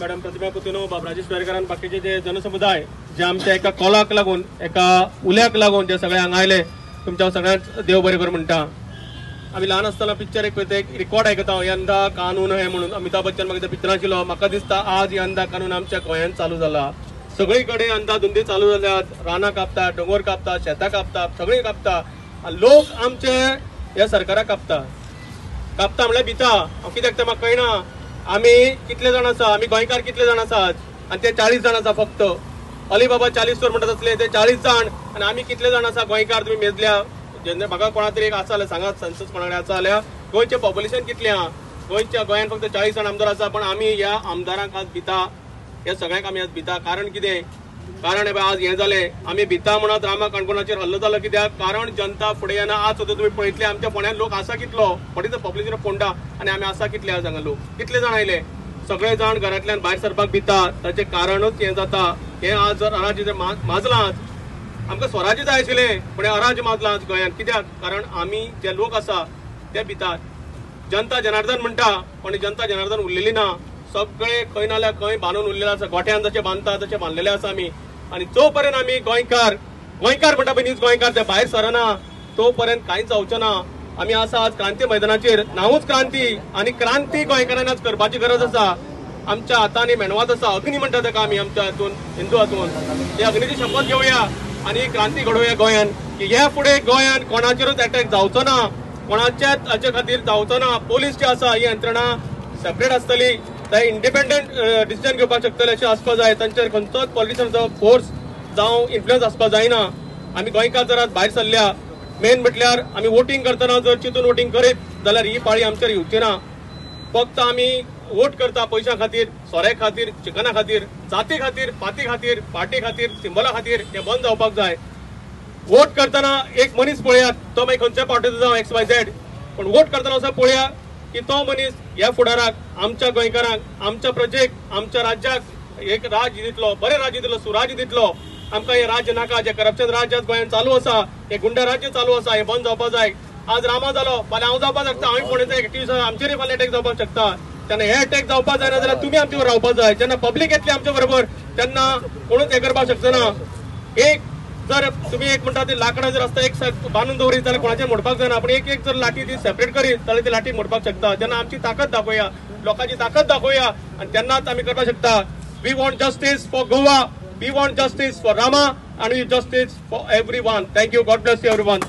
Madam प्रतिभा पुतिनो, बाब राजेश वारेकरान बाकीचे जे जनसमुदाय जे आमच्या एका कॉलाक लागून एका उल्याक लागून जे सगळे हांगा आयले तुमच्या सगळ्यांच देव बरें कर म्हणटा। आम्ही लहान असताना पिक्चर एक पळयता, एक रिकॉर्ड आयकता यंदा कानून है म्हणून अमिताभ बच्चन म्हाका पिक्चरां आशिल्लो। म्हाका दिसता आज यंदा कानून आमच्या गोंयांत चालू जाला। सगळीकडे यंदा धुंदी चालू जाल्यात, रानां कापतात, दोंगर कापतात, शेतां कापतात, सगळीं कापतात। लोक आमचे ह्या सरकाराक कापता म्हणल्यार भिता। हांव कित्याक तें म्हाका कळना। आमी कितले जाण आसा, आमी गोंयकार कितले जाण आसात आनी ते 40 जाण आसा फक्त। अलीबाबा 40 चोर म्हणटात असले ते 40 जाण आनी आमी कितले जाण आसा गोंयकार तुमी मेजल्या। म्हाका कोणा तरी एक आसा जाल्यार सांगात, संसद कोणा कडेन आसा जाल्यार गोंयचें पॉप्युलेशन कितलें आहा। गोंयान फक्त 40 जाण आमदार आसा, पण आमी ह्या आमदारांक आज भिता, ह्या सगळ्यांक आमी आज भिता। कारण कितें? कारण आज हें जालें, आमी भिता म्हणत रामा काणकोणाचेर हल्लो जालो कित्याक? कारण जनता फुडें येना। आज सुद्दां तुमी पळयतले आमच्या फोंड्यान लोक आसा कितलो, व्हॉट पॉप्युलेशन ऑफ फोंडा, आनी आमी आसा कितले आज हांगा लोक, कितले जाण आयले? सगळे जाण घरांतल्यान भायर सरपाक भिता। ताचें कारणूच हें जाता। हें आज जर अराज्य जर माजलां, आमकां स्वराज्य जाय आशिल्लें, पण अराज्य माजलां आज गोंयांत। कित्याक? कारण आमी जे लोक आसा ते भितात। जनता जनार्दन म्हणटा, पण जनता जनार्दन उरलेली ना। सगळे खंय ना जाल्यार खंय बांदून उरलेले आसा। गोठ्यान जशें बांदता तशें बांदलेले आसा आमी। आनी जो पर्यंत आमी गोंयकार म्हणटा पळय न्हीच गोंयकार ते भायर सरना, तो पर्यंत कांयच जावचें ना। आमी आसा आज क्रांती मैदानाचेर, नांवूच क्रांती, आनी क्रांती गोंयकारांनी आज करपाची गरज आसा। आमच्या हातांनी मेणवात आसा, अग्नी म्हणटा ताका आमी आमच्या हातून हिंदू हातून। ते अग्नीची शपथ घेवया आनी क्रांती घडोवया गोंयान, की ह्या फुडें गोंयान कोणाचेरूच अटॅक जावचो ना, कोणाच्याच हाचे खातीर जावचो ना। पोलीस जी आसा ही यंत्रणा सेपरेट आसतली, ते इंडिपेंडंट डिसिजन घेवपाक शकतले अशें आसपाक जाय। तांचेर खंयचोच पॉलिटिशनाचो फोर्स जावं इन्फ्लुअन्स आसपाक जायना। आमी गोंयकार जर आज भायर सरल्या, मेन म्हटल्यार आमी वोटींग करतना जर चिंतून वोटींग करीत जाल्यार ही पाळी आमचेर येवची ना। फक्त आमी वोट करता पयशां खातीर, सोऱ्या खातीर, चिकना खातीर, जाती खातीर, पाती खातीर, पार्टी खातीर, सिंबला खातीर, हें बंद जावपाक जाय। वोट करतना एक मनीस पळयात, तो मागीर खंयच्या पार्टीचो जावं XYZ, पण वोट करतना असो पळया की तो मनीस ह्या फुडाराक, आमच्या गोंयकारांक, आमच्या प्रजेक, आमच्या राज्याक एक राज्य दितलो, बरें राज्य दितलो, सुराज्य दितलो। आमकां हे राज्य नाका, जे करप्शन राज्य आज गोंयांत चालू आसा, हे गुंडा राज्य चालू आसा, हे बंद जावपाक जाय। आज रामा जालो, फाल्यां हांव जावपाक शकता, हांवें फोंडेचो एक्टिव्हिस्ट आसा, आमचेरूय फाल्यां अटॅक जावपाक शकता। तेन्ना हे अटॅक जावपाक जायना जाल्यार तुमी आमचे बरोबर रावपाक जाय। जेन्ना पब्लीक येतली आमच्या बरोबर तेन्ना कोणूच हें करपाक शकना। एक जर तुम्ही एक म्हणटा ती लाकडां जर आसता एक बांदून दवरीत जाल्यार कोणाचें मोडपाक जायना, पण एक एक जर लाठी ती सेपरेट करीत जाल्यार ती लाठी मोडपाक शकता। जेन्ना आमची ताकद दाखोवया, लोकांची ताकद दाखोवया, आनी तेन्नाच आमी करपाक शकता। We want justice for Goa, we want justice for Rama, and we justice for everyone. Thank you. God bless you everyone.